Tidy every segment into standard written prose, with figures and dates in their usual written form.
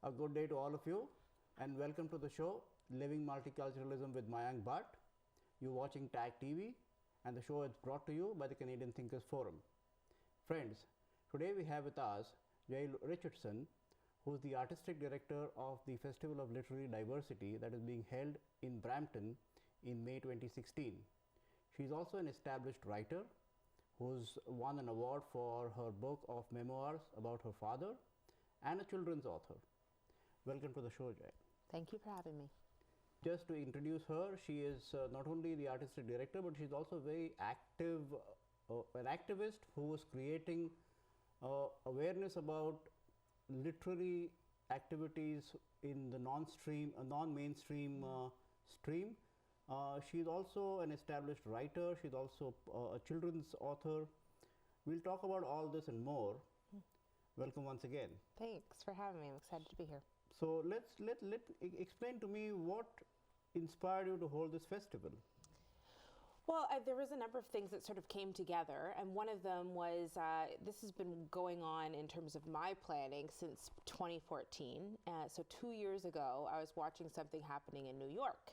A good day to all of you, and welcome to the show Living Multiculturalism with Mayank Bhatt. You're watching TAG TV, and the show is brought to you by the Canadian Thinkers Forum. Friends, today we have with us Jael Richardson, who is the artistic director of the Festival of Literary Diversity that is being held in Brampton in May 2016. She is also an established writer who's won an award for her book of memoirs about her father, and a children's author. Welcome to the show, Jael. Thank you for having me. Just to introduce her, she is not only the artistic director, but she's also very active, an activist who is creating awareness about literary activities in the non-mainstream stream. She's also an established writer. She's also a children's author. We'll talk about all this and more. Welcome once again. Thanks for having me. I'm excited to be here. So let explain to me what inspired you to hold this festival. Well, there was a number of things that sort of came together, and one of them was this has been going on in terms of my planning since 2014. So 2 years ago, I was watching something happening in New York,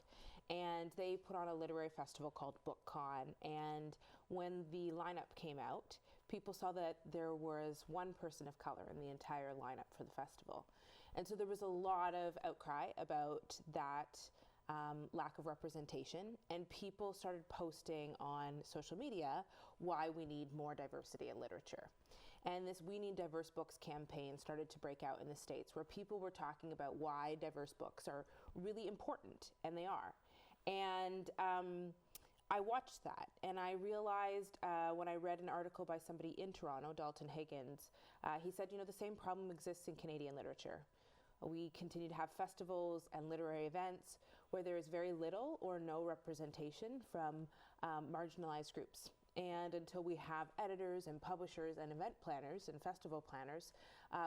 and they put on a literary festival called BookCon, and when the lineup came out, people saw that there was one person of color in the entire lineup for the festival. And so there was a lot of outcry about that lack of representation, and people started posting on social media why we need more diversity in literature. And this We Need Diverse Books campaign started to break out in the States, where people were talking about why diverse books are really important, and they are. And I watched that, and I realized when I read an article by somebody in Toronto, Dalton Higgins, he said, you know, the same problem exists in Canadian literature. We continue to have festivals and literary events where there is very little or no representation from marginalized groups. And until we have editors and publishers and event planners and festival planners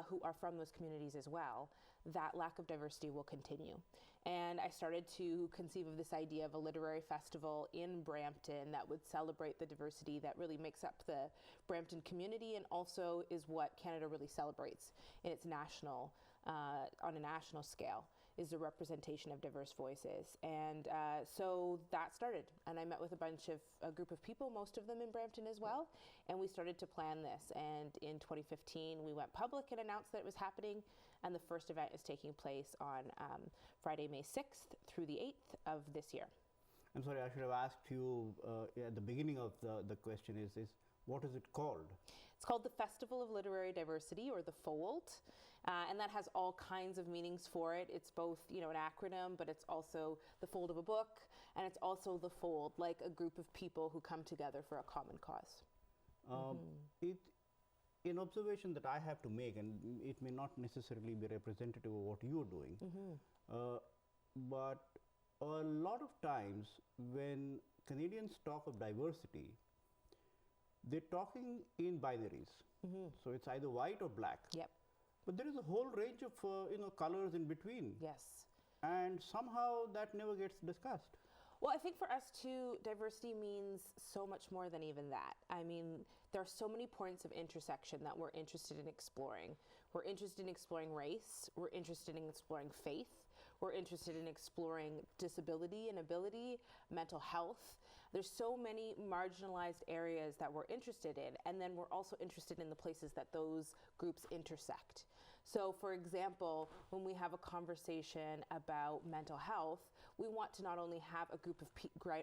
who are from those communities as well, that lack of diversity will continue. And I started to conceive of this idea of a literary festival in Brampton that would celebrate the diversity that really makes up the Brampton community, and also is what Canada really celebrates in its national, on a national scale, is the representation of diverse voices. And so that started, and I met with a group of people, most of them in Brampton as well, and we started to plan this. And in 2015 we went public and announced that it was happening, and the first event is taking place on Friday, May 6th through the 8th of this year. I'm sorry, I should have asked you at the beginning of the question is what is it called? It's called the Festival of Literary Diversity, or the FOLD, and that has all kinds of meanings for it. It's both, you know, an acronym, but it's also the fold of a book, and it's also the fold, like a group of people who come together for a common cause. An observation that I have to make, and it may not necessarily be representative of what you're doing, but a lot of times when Canadians talk of diversity, they're talking in binaries. So it's either white or black. Yep. But there is a whole range of colors in between. Yes. And somehow that never gets discussed. Well, I think for us too, diversity means so much more than even that. I mean, there are so many points of intersection that we're interested in exploring. We're interested in exploring race. We're interested in exploring faith. We're interested in exploring disability and ability, mental health. There's so many marginalized areas that we're interested in, and then we're also interested in the places that those groups intersect. So, for example, when we have a conversation about mental health, we want to not only have a group of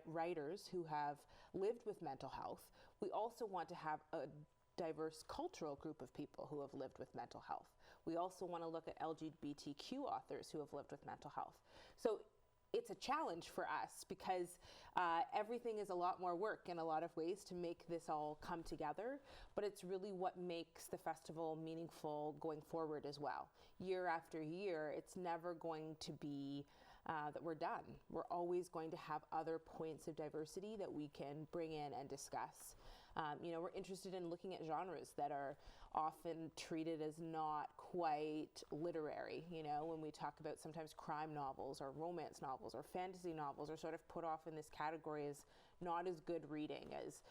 writers who have lived with mental health, we also want to have a diverse cultural group of people who have lived with mental health. We also want to look at LGBTQ authors who have lived with mental health. So it's a challenge for us because everything is a lot more work in a lot of ways to make this all come together, but it's really what makes the festival meaningful going forward as well. Year after year, it's never going to be that we're done. We're always going to have other points of diversity that we can bring in and discuss. We're interested in looking at genres that are often treated as not quite literary. When we talk about sometimes crime novels or romance novels or fantasy novels are sort of put off in this category as not as good reading as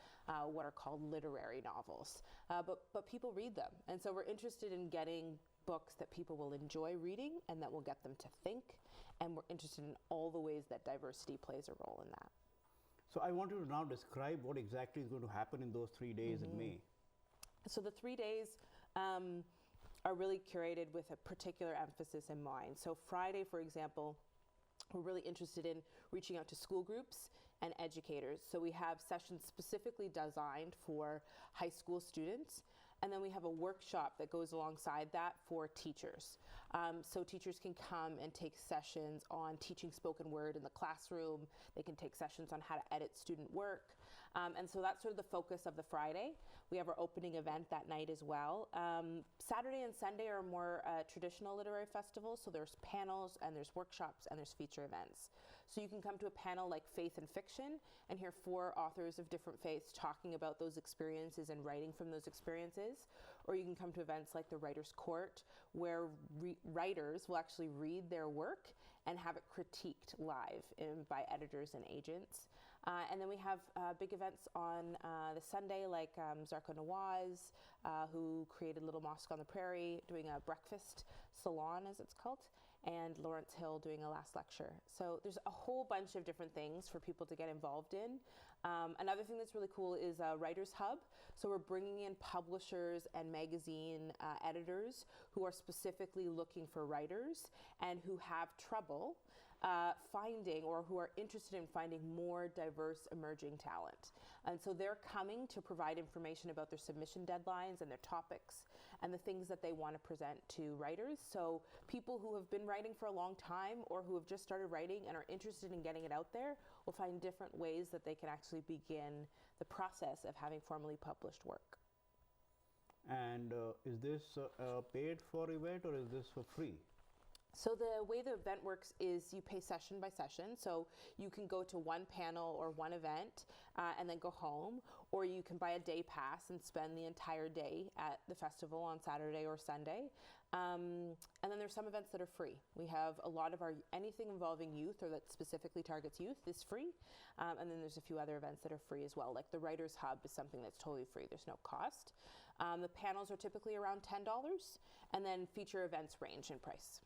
what are called literary novels. But people read them. And so we're interested in getting books that people will enjoy reading and that will get them to think. And we're interested in all the ways that diversity plays a role in that. So I want you to now describe what exactly is going to happen in those 3 days in May. So the 3 days are really curated with a particular emphasis in mind. So Friday, for example, we're really interested in reaching out to school groups and educators. So we have sessions specifically designed for high school students. And then we have a workshop that goes alongside that for teachers. So teachers can come and take sessions on teaching spoken word in the classroom. They can take sessions on how to edit student work. And so that's sort of the focus of the Friday. We have our opening event that night as well. Saturday and Sunday are more traditional literary festivals. So there's panels and there's workshops and there's feature events. So you can come to a panel like Faith and Fiction and hear 4 authors of different faiths talking about those experiences and writing from those experiences. Or you can come to events like the Writers' Court, where writers will actually read their work and have it critiqued live by editors and agents. And then we have big events on the Sunday, like Zarko Nawaz, who created Little Mosque on the Prairie, doing a breakfast salon, as it's called, and Lawrence Hill doing a last lecture. So there's a whole bunch of different things for people to get involved in. Another thing that's really cool is a Writers Hub. So we're bringing in publishers and magazine editors who are specifically looking for writers and who have trouble finding or who are interested in finding more diverse emerging talent. And so they're coming to provide information about their submission deadlines and their topics and the things that they want to present to writers. So people who have been writing for a long time or who have just started writing and are interested in getting it out there will find different ways that they can actually begin the process of having formally published work. And is this a paid for event or is this for free? So the way the event works is you pay session by session. So you can go to one panel or one event and then go home, or you can buy a day pass and spend the entire day at the festival on Saturday or Sunday. And then there's some events that are free. We have a lot of anything involving youth or that specifically targets youth is free. And then there's a few other events that are free as well. Like the Writers Hub is something that's totally free. There's no cost. The panels are typically around $10, and then feature events range in price.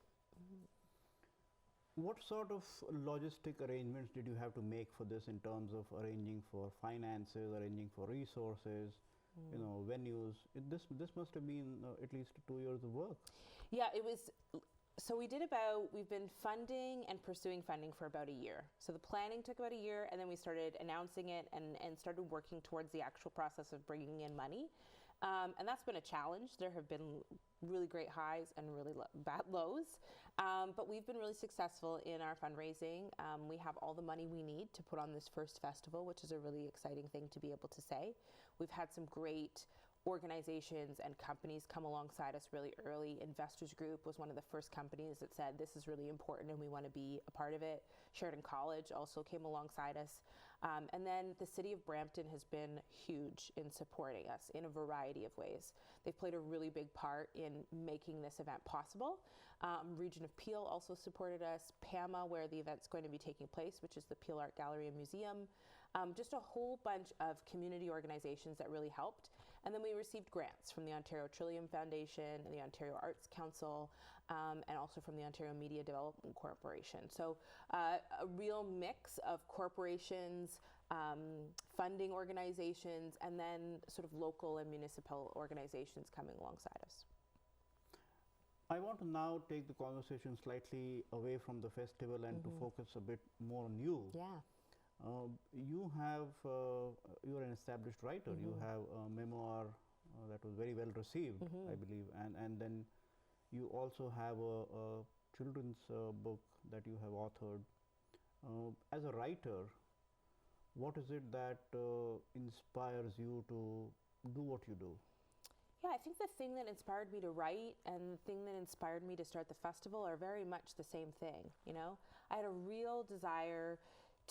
What sort of logistic arrangements did you have to make for this in terms of arranging for finances, arranging for resources, venues? This must have been at least 2 years of work. Yeah, it was. So we've been funding and pursuing funding for about a year. So the planning took about a year, and then we started announcing it and started working towards the actual process of bringing in money. And that's been a challenge. There have been really great highs and really bad lows. But we've been really successful in our fundraising. We have all the money we need to put on this first festival, which is a really exciting thing to be able to say. We've had some great organizations and companies come alongside us really early. Investors Group was one of the first companies that said this is really important and we want to be a part of it. Sheridan College also came alongside us. And then the city of Brampton has been huge in supporting us in a variety of ways. They've played a really big part in making this event possible. Region of Peel also supported us. PAMA, where the event's going to be taking place, which is the Peel Art Gallery and Museum. Just a whole bunch of community organizations that really helped. And then we received grants from the Ontario Trillium Foundation and the Ontario Arts Council, and also from the Ontario Media Development Corporation. So a real mix of corporations, funding organizations, and then sort of local and municipal organizations coming alongside us. I want to now take the conversation slightly away from the festival and to focus a bit more on you. Yeah. You're an established writer. You have a memoir that was very well received, I believe, and then you also have a children's book that you have authored. As a writer, what is it that inspires you to do what you do? Yeah, I think the thing that inspired me to write and the thing that inspired me to start the festival are very much the same thing. I had a real desire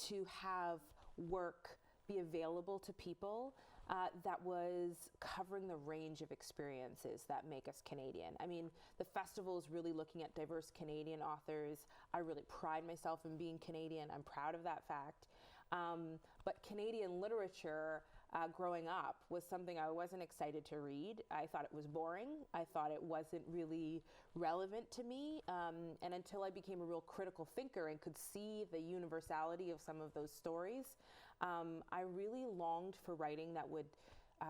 to have work be available to people that was covering the range of experiences that make us Canadian. I mean, the festival is really looking at diverse Canadian authors. I really pride myself in being Canadian. I'm proud of that fact. But Canadian literature growing up was something I wasn't excited to read. I thought it was boring. I thought it wasn't really relevant to me. And until I became a real critical thinker and could see the universality of some of those stories, I really longed for writing that would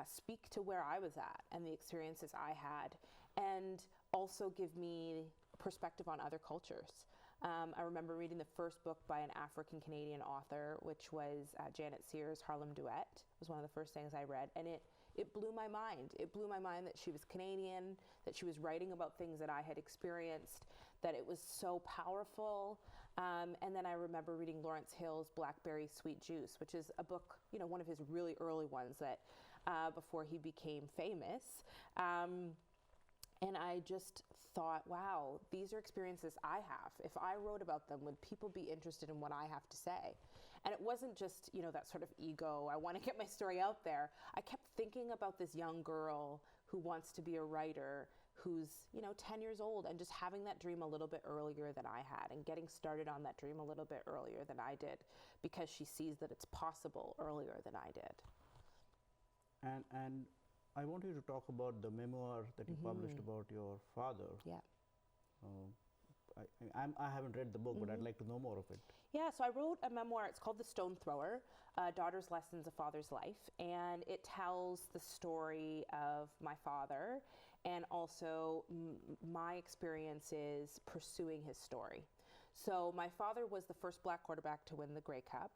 speak to where I was at and the experiences I had, and also give me perspective on other cultures. I remember reading the first book by an African-Canadian author, which was Janet Sears' Harlem Duet. It was one of the first things I read, and it blew my mind. It blew my mind that she was Canadian, that she was writing about things that I had experienced, that it was so powerful. And then I remember reading Lawrence Hill's Blackberry Sweet Juice, which is a book, one of his really early ones that before he became famous. And I just thought, wow, these are experiences I have. If I wrote about them, would people be interested in what I have to say? And it wasn't just, that sort of ego, I want to get my story out there. I kept thinking about this young girl who wants to be a writer, who's, 10 years old, and just having that dream a little bit earlier than I had, and getting started on that dream a little bit earlier than I did, because she sees that it's possible earlier than I did. And I want you to talk about the memoir that you published about your father. Yeah. I haven't read the book, but I'd like to know more of it. Yeah, so I wrote a memoir. It's called The Stone Thrower, Daughter's Lessons, A Father's Life. And it tells the story of my father and also my experiences pursuing his story. So my father was the first Black quarterback to win the Grey Cup.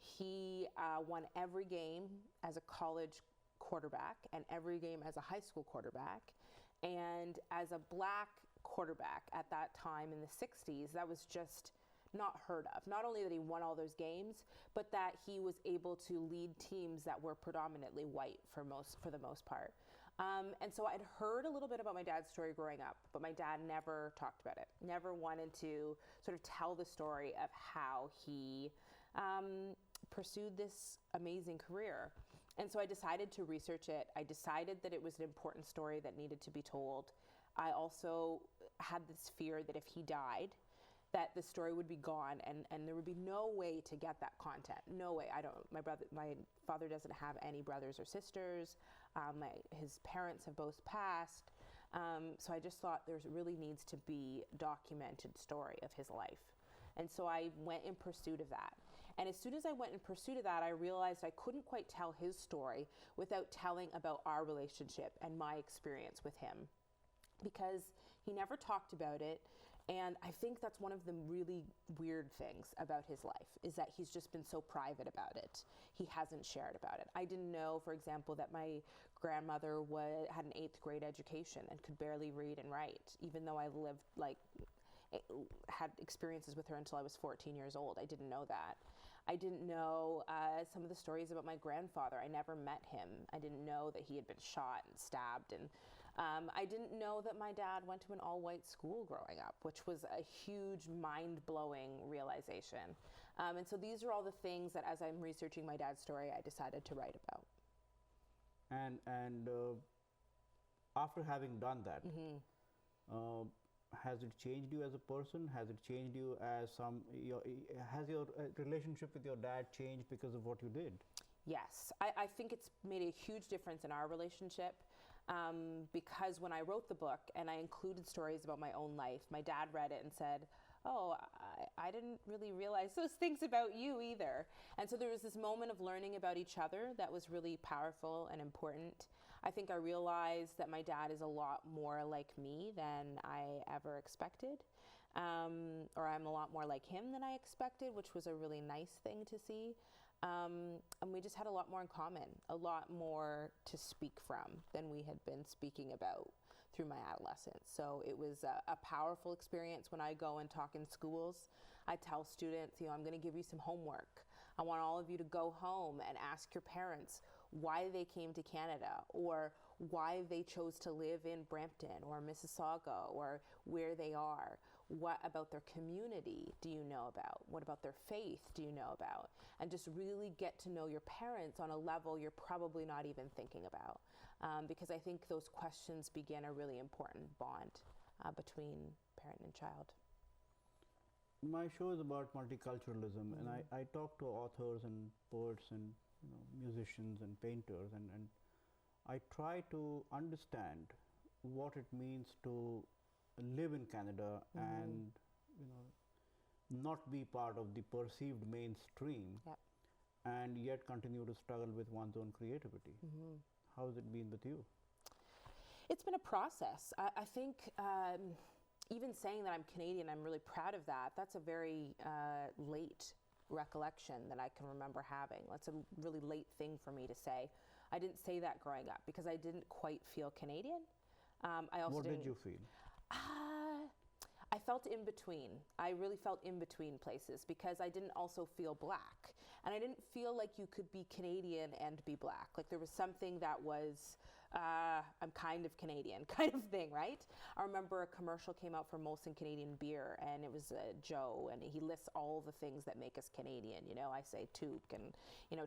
He won every game as a college quarterback and every game as a high school quarterback. And as a Black quarterback at that time in the 60s, that was just not heard of. Not only that he won all those games, but that he was able to lead teams that were predominantly white for the most part. And so I'd heard a little bit about my dad's story growing up, but my dad never talked about it, never wanted to sort of tell the story of how he pursued this amazing career. And so I decided to research it. I decided that it was an important story that needed to be told. I also had this fear that if he died, that the story would be gone and there would be no way to get that content. No way. My father doesn't have any brothers or sisters. His parents have both passed. So I just thought there really needs to be a documented story of his life. And so I went in pursuit of that. And as soon as I went in pursuit of that, I realized I couldn't quite tell his story without telling about our relationship and my experience with him, because he never talked about it. And I think that's one of the really weird things about his life, is that he's just been so private about it. He hasn't shared about it. I didn't know, for example, that my grandmother had an 8th grade education and could barely read and write, even though I had experiences with her until I was 14 years old. I didn't know that. I didn't know some of the stories about my grandfather. I never met him. I didn't know that he had been shot and stabbed. And I didn't know that my dad went to an all-white school growing up, which was a huge, mind-blowing realization. And so these are all the things that, as I'm researching my dad's story, I decided to write about. And after having done that, has it changed you as a person? Has it changed you as has your relationship with your dad changed because of what you did? Yes, I think it's made a huge difference in our relationship, because when I wrote the book and I included stories about my own life, my dad read it and said, oh, I didn't really realize those things about you either. And so there was this moment of learning about each other that was really powerful and important. I think I realized that my dad is a lot more like me than I ever expected, or I'm a lot more like him than I expected, which was a really nice thing to see. And we just had a lot more in common, a lot more to speak from than we had been speaking about through my adolescence. So it was a powerful experience. When I go and talk in schools, I tell students, I'm going to give you some homework. I want all of you to go home and ask your parents why they came to Canada, or why they chose to live in Brampton or Mississauga, or where they are. What about their community do you know about? What about their faith do you know about? And just really get to know your parents on a level you're probably not even thinking about. Because I think those questions begin a really important bond between parent and child. My show is about multiculturalism, and I talk to authors and poets and musicians and painters, and I try to understand what it means to live in Canada and not be part of the perceived mainstream, and yet continue to struggle with one's own creativity. How has it been with you? It's been a process. I think even saying that I'm Canadian, I'm really proud of that. That's a very late recollection that I can remember having. That's a really late thing for me to say. I didn't say that growing up because I didn't quite feel Canadian. I also what did you feel? I felt in between. I really felt in between places because I didn't also feel black. And I didn't feel like you could be Canadian and be black. Like there was something that was, I'm kind of Canadian kind of thing, right? I remember a commercial came out for Molson Canadian Beer, and it was Joe, and he lists all the things that make us Canadian. I say toque and,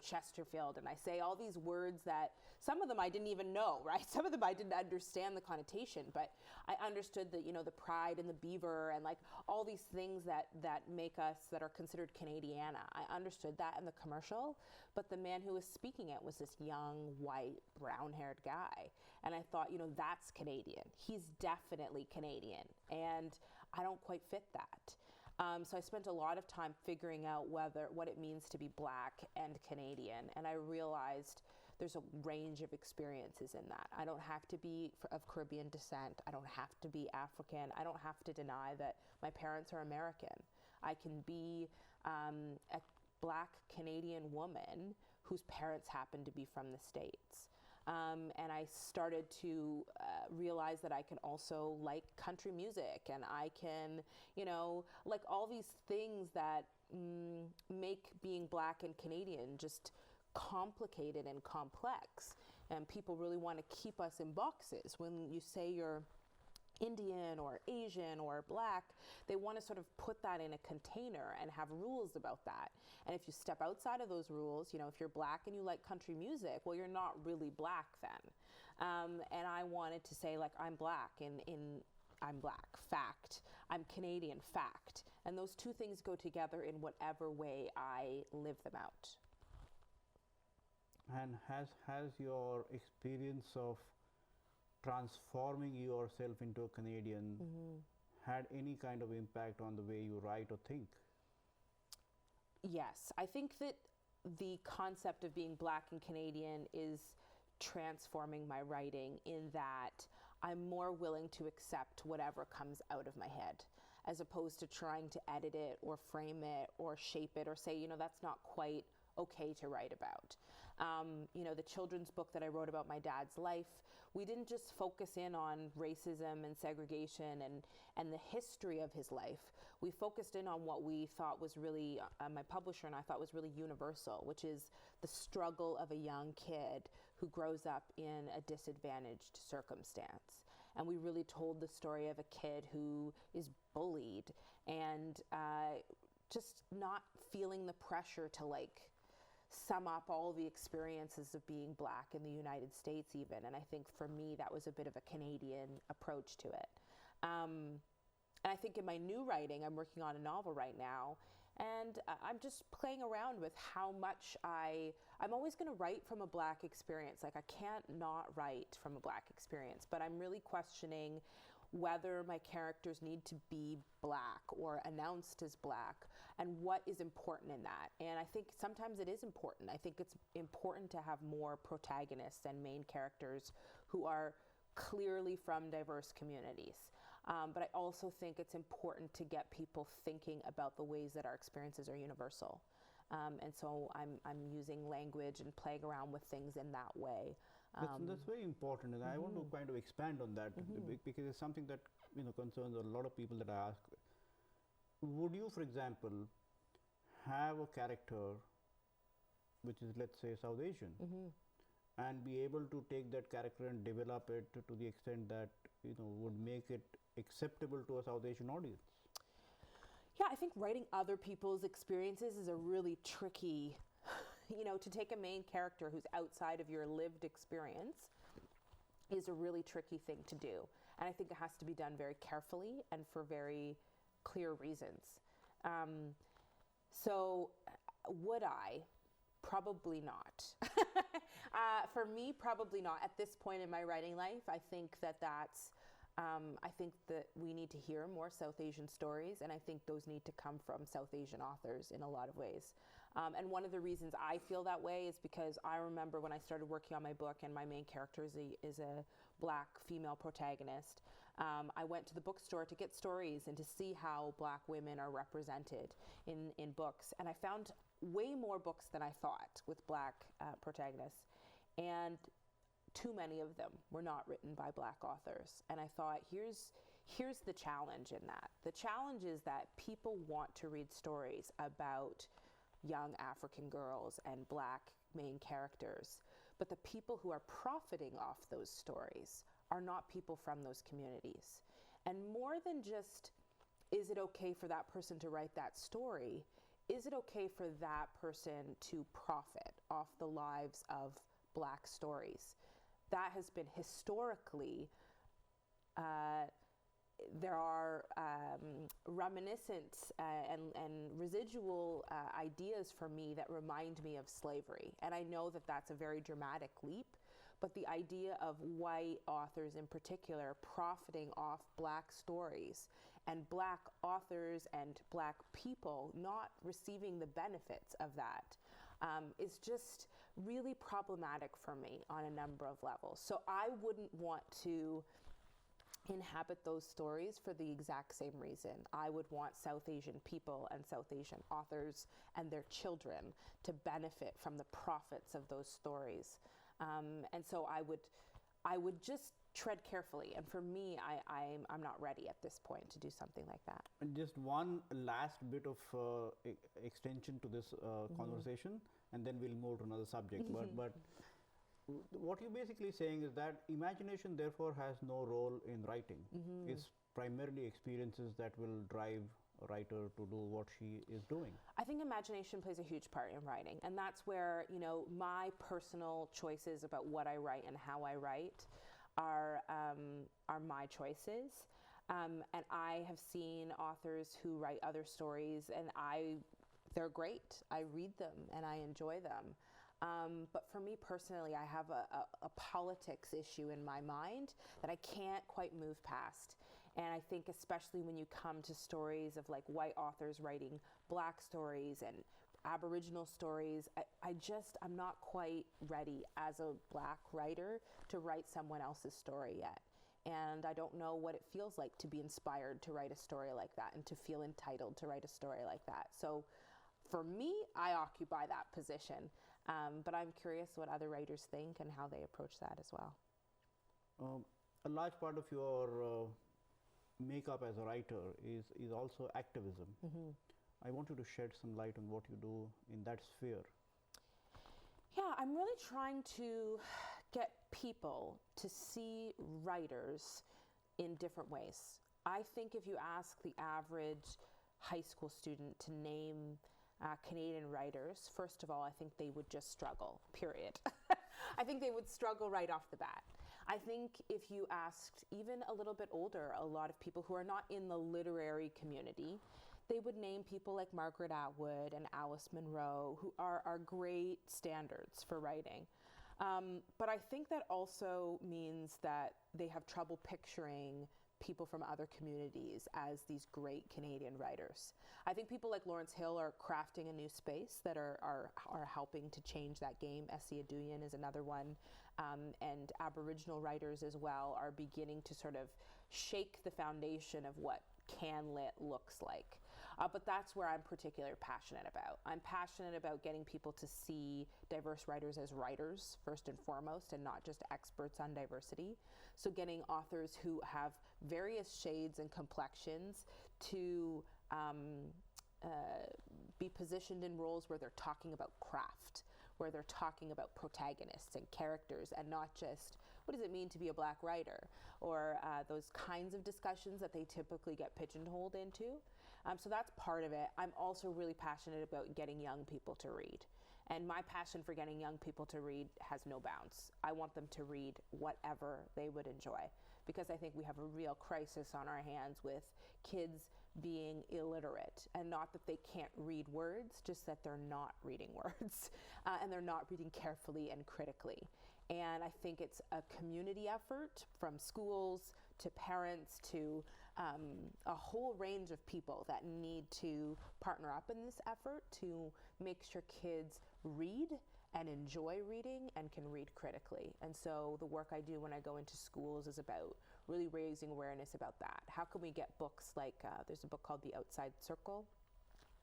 Chesterfield, and I say all these words that some of them I didn't even know, right? Some of them I didn't understand the connotation, but I understood that, the pride and the beaver and like all these things that make us, that are considered Canadiana. I understood that in the commercial, but the man who was speaking it was this young, white, brown-haired guy. And I thought, that's Canadian. He's definitely Canadian. And I don't quite fit that. So I spent a lot of time figuring out what it means to be black and Canadian. And I realized there's a range of experiences in that. I don't have to be of Caribbean descent. I don't have to be African. I don't have to deny that my parents are American. I can be a black Canadian woman whose parents happen to be from the States. And I started to realize that I can also like country music, and I can, like all these things that make being black and Canadian just complicated and complex. And people really want to keep us in boxes. When you say you're Indian or Asian or black, they want to sort of put that in a container and have rules about that. And if you step outside of those rules, if you're black and you like country music, well, you're not really black then. And I wanted to say, like, I'm black I'm black, fact. I'm Canadian, fact. And those two things go together in whatever way I live them out. And has your experience of transforming yourself into a Canadian had any kind of impact on the way you write or think? Yes, I think that the concept of being black and Canadian is transforming my writing in that I'm more willing to accept whatever comes out of my head, as opposed to trying to edit it or frame it or shape it or say, that's not quite okay to write about. The children's book that I wrote about my dad's life, we didn't just focus in on racism and segregation and the history of his life. We focused in on what we thought was really, my publisher and I thought was really universal, which is the struggle of a young kid who grows up in a disadvantaged circumstance. And we really told the story of a kid who is bullied and just not feeling the pressure to sum up all the experiences of being black in the United States even. And I think for me, that was a bit of a Canadian approach to it. And I think in my new writing, I'm working on a novel right now, and I'm just playing around with how much I'm always going to write from a black experience. Like, I can't not write from a black experience, but I'm really questioning whether my characters need to be black or announced as black, and what is important in that. And I think sometimes it is important. I think it's important to have more protagonists and main characters who are clearly from diverse communities. But I also think it's important to get people thinking about the ways that our experiences are universal. And so I'm using language and playing around with things in that way. That's very important, and I want to kind of expand on that because it's something that concerns a lot of people that I ask. Would you, for example, have a character which is, let's say, South Asian, and be able to take that character and develop it to the extent that would make it acceptable to a South Asian audience? Yeah, I think writing other people's experiences is a really tricky, to take a main character who's outside of your lived experience is a really tricky thing to do. And I think it has to be done very carefully and for very clear reasons. So would I? Probably not. For me, probably not. At this point in my writing life, I think that we need to hear more South Asian stories, and I think those need to come from South Asian authors in a lot of ways. And one of the reasons I feel that way is because I remember when I started working on my book and my main character is a Black female protagonist, I went to the bookstore to get stories and to see how Black women are represented in books. And I found way more books than I thought with Black protagonists. And too many of them were not written by Black authors. And I thought, here's the challenge in that. The challenge is that people want to read stories about young African girls and Black main characters. But the people who are profiting off those stories are not people from those communities. And more than just, is it okay for that person to write that story? Is it okay for that person to profit off the lives of Black stories? That has been historically, there are reminiscent and residual ideas for me that remind me of slavery. And I know that that's a very dramatic leap, but the idea of white authors in particular profiting off Black stories and Black authors and Black people not receiving the benefits of that is just really problematic for me on a number of levels. So I wouldn't want to inhabit those stories for the exact same reason. I would want South Asian people and South Asian authors and their children to benefit from the profits of those stories. And so I would just tread carefully. And for me, I'm not ready at this point to do something like that. And just one last bit of extension to this conversation, and then we'll move to another subject. But what you're basically saying is that imagination therefore has no role in writing. It's primarily experiences that will drive a writer to do what she is doing. I think imagination plays a huge part in writing, and that's where my personal choices about what I write and how I write are my choices. And I have seen authors who write other stories, and they're great. I read them and I enjoy them. But for me personally, I have a politics issue in my mind that I can't quite move past. And I think especially when you come to stories of like white authors writing Black stories and Aboriginal stories, I'm not quite ready as a Black writer to write someone else's story yet. And I don't know what it feels like to be inspired to write a story like that and to feel entitled to write a story like that. So for me, I occupy that position. But I'm curious what other writers think and how they approach that as well. A large part of your makeup as a writer is also activism. I want you to shed some light on what you do in that sphere. Yeah, I'm really trying to get people to see writers in different ways. I think if you ask the average high school student to name Canadian writers, first of all, I think they would just struggle, period. I think they would struggle right off the bat. I think if you asked even a little bit older, a lot of people who are not in the literary community, they would name people like Margaret Atwood and Alice Munro, who are great standards for writing. But I think that also means that they have trouble picturing people from other communities as these great Canadian writers. I think people like Lawrence Hill are crafting a new space that are helping to change that game. Essie Aduyan is another one. And Aboriginal writers as well are beginning to sort of shake the foundation of what CanLit looks like. But that's where I'm particularly passionate about. I'm passionate about getting people to see diverse writers as writers, first and foremost, and not just experts on diversity. So getting authors who have various shades and complexions to be positioned in roles where they're talking about craft, where they're talking about protagonists and characters, and not just what does it mean to be a Black writer, or those kinds of discussions that they typically get pigeonholed into. So that's part of it. I'm also really passionate about getting young people to read. And my passion for getting young people to read has no bounds. I want them to read whatever they would enjoy, because I think we have a real crisis on our hands with kids being illiterate, and not that they can't read words, just that they're not reading words and they're not reading carefully and critically. And I think it's a community effort from schools to parents to a whole range of people that need to partner up in this effort to make sure kids read and enjoy reading and can read critically. And so the work I do when I go into schools is about really raising awareness about that. How can we get books like, there's a book called The Outside Circle,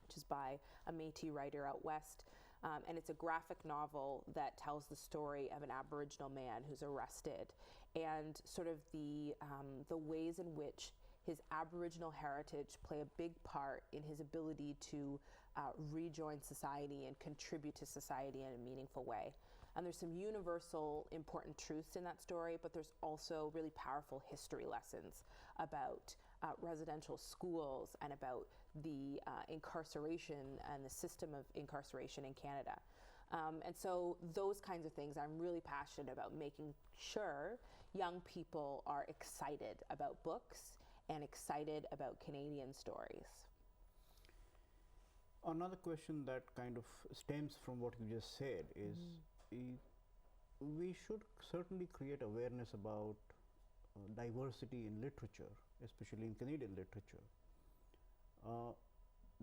which is by a Métis writer out west. And it's a graphic novel that tells the story of an Aboriginal man who's arrested, and sort of the ways in which his Aboriginal heritage play a big part in his ability to rejoin society and contribute to society in a meaningful way. And there's some universal important truths in that story, but there's also really powerful history lessons about residential schools and about the incarceration and the system of incarceration in Canada. And so those kinds of things I'm really passionate about, making sure young people are excited about books and excited about Canadian stories. Another question that kind of stems from what you just said is, we should certainly create awareness about diversity in literature, especially in Canadian literature.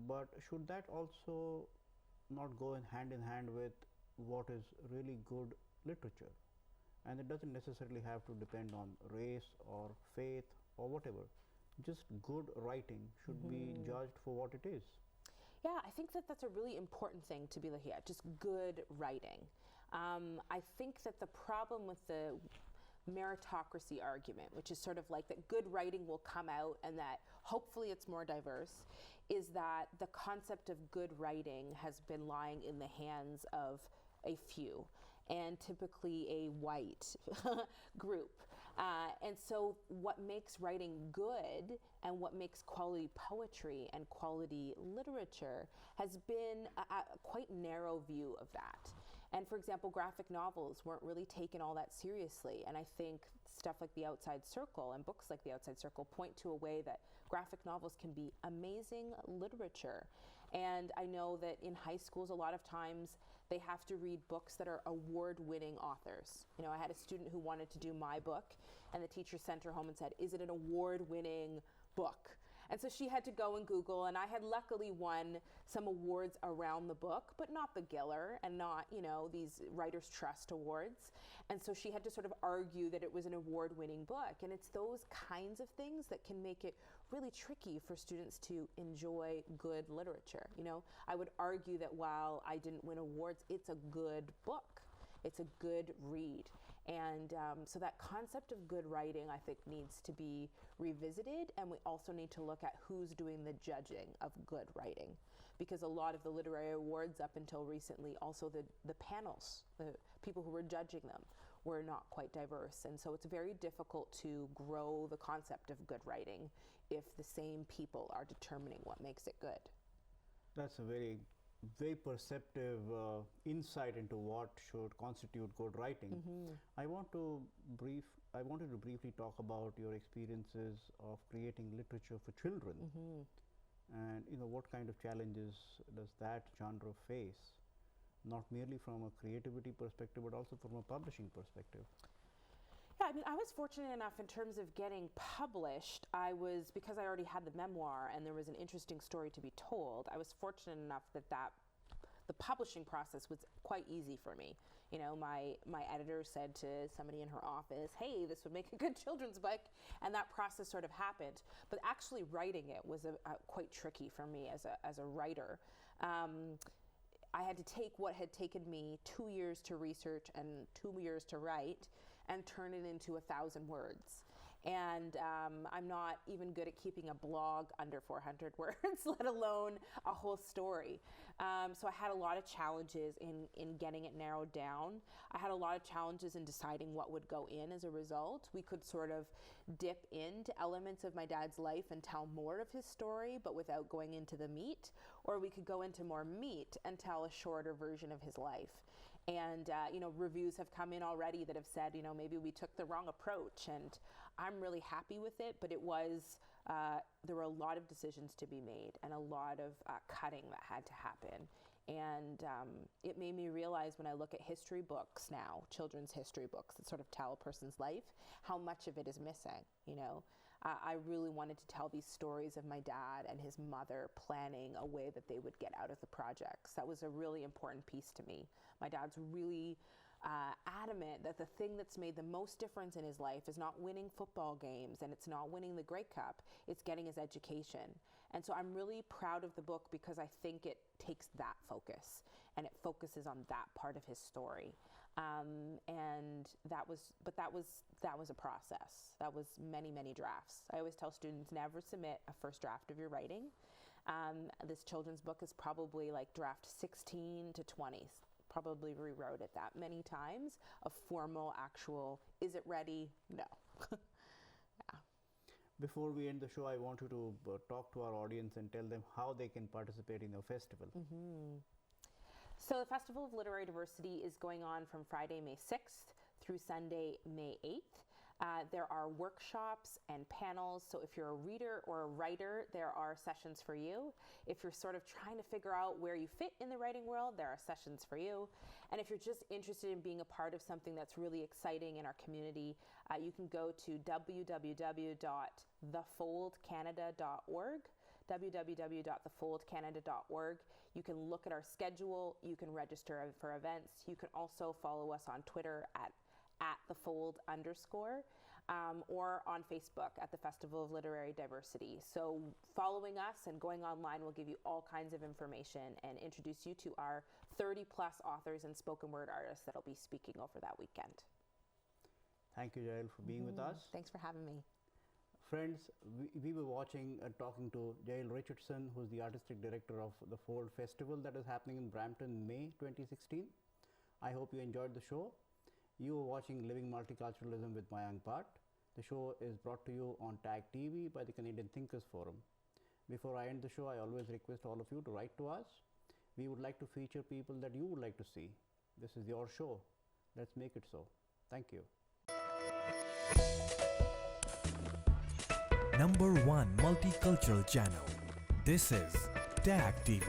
But should that also not go in hand with what is really good literature? And it doesn't necessarily have to depend on race or faith or whatever. Just good writing should be judged for what it is. Yeah, I think that that's a really important thing to be looking at, just good writing. I think that the problem with the meritocracy argument, which is sort of like that good writing will come out and that hopefully it's more diverse, is that the concept of good writing has been lying in the hands of a few, and typically a white group. And so what makes writing good and what makes quality poetry and quality literature has been a quite narrow view of that. And for example, graphic novels weren't really taken all that seriously. And I think stuff like The Outside Circle and books like The Outside Circle point to a way that graphic novels can be amazing literature. And I know that in high schools, a lot of times they have to read books that are award-winning authors. You know, I had a student who wanted to do my book, and the teacher sent her home and said, "Is it an award-winning book?" And so she had to go and Google, and I had luckily won some awards around the book, but not the Giller and not, you know, these Writers' Trust awards. And so she had to sort of argue that it was an award-winning book. And it's those kinds of things that can make it really tricky for students to enjoy good literature. You know, I would argue that while I didn't win awards, it's a good book. It's a good read. And so that concept of good writing, I think, needs to be revisited. And we also need to look at who's doing the judging of good writing. Because a lot of the literary awards up until recently, also the panels, the people who were judging them, were not quite diverse. And so it's very difficult to grow the concept of good writing if the same people are determining what makes it good. That's a very perceptive insight into what should constitute good writing. I wanted to briefly talk about your experiences of creating literature for children, and you know, what kind of challenges does that genre face, not merely from a creativity perspective but also from a publishing perspective. Yeah, I mean, I was fortunate enough in terms of getting published. Because I already had the memoir and there was an interesting story to be told, I was fortunate enough that the publishing process was quite easy for me. You know, my editor said to somebody in her office, "Hey, this would make a good children's book," and that process sort of happened. But actually writing it was quite tricky for me as a writer. I had to take what had taken me 2 years to research and 2 years to write and turn it into 1,000 words. And I'm not even good at keeping a blog under 400 words, let alone a whole story. So I had a lot of challenges in getting it narrowed down. I had a lot of challenges in deciding what would go in as a result. We could sort of dip into elements of my dad's life and tell more of his story, but without going into the meat. Or we could go into more meat and tell a shorter version of his life. And, reviews have come in already that have said, maybe we took the wrong approach. And I'm really happy with it, but it was, there were a lot of decisions to be made and a lot of cutting that had to happen. And it made me realize when I look at history books now, children's history books that sort of tell a person's life, how much of it is missing, I really wanted to tell these stories of my dad and his mother planning a way that they would get out of the projects. That was a really important piece to me. My dad's really adamant that the thing that's made the most difference in his life is not winning football games and it's not winning the Grey Cup, it's getting his education. And so I'm really proud of the book because I think it takes that focus and it focuses on that part of his story. And that was a process. That was many, many drafts. I always tell students, never submit a first draft of your writing. This children's book is probably like draft 16 to 20. Probably rewrote it that many times. A formal, actual, is it ready? No. Yeah. Before we end the show, I want you to talk to our audience and tell them how they can participate in your festival. Mm-hmm. So the Festival of Literary Diversity is going on from Friday, May 6th through Sunday, May 8th. There are workshops and panels, so if you're a reader or a writer, there are sessions for you. If you're sort of trying to figure out where you fit in the writing world, there are sessions for you. And if you're just interested in being a part of something that's really exciting in our community, you can go to www.thefoldcanada.org. www.thefoldcanada.org. You can look at our schedule, you can register for events. You can also follow us on Twitter at @thefold_, or on Facebook at the Festival of Literary Diversity. So following us and going online will give you all kinds of information and introduce you to our 30 plus authors and spoken word artists that'll be speaking over that weekend. Thank you, Jael, for being with us. Thanks for having me. Friends, we were watching and talking to Jael Richardson, who's the artistic director of the Fold Festival that is happening in Brampton, May 2016. I hope you enjoyed the show. You are watching Living Multiculturalism with Mayank Bhatt. The show is brought to you on TAG TV by the Canadian Thinkers Forum. Before I end the show, I always request all of you to write to us. We would like to feature people that you would like to see. This is your show. Let's make it so. Thank you. #1 multicultural channel. This is TAG TV.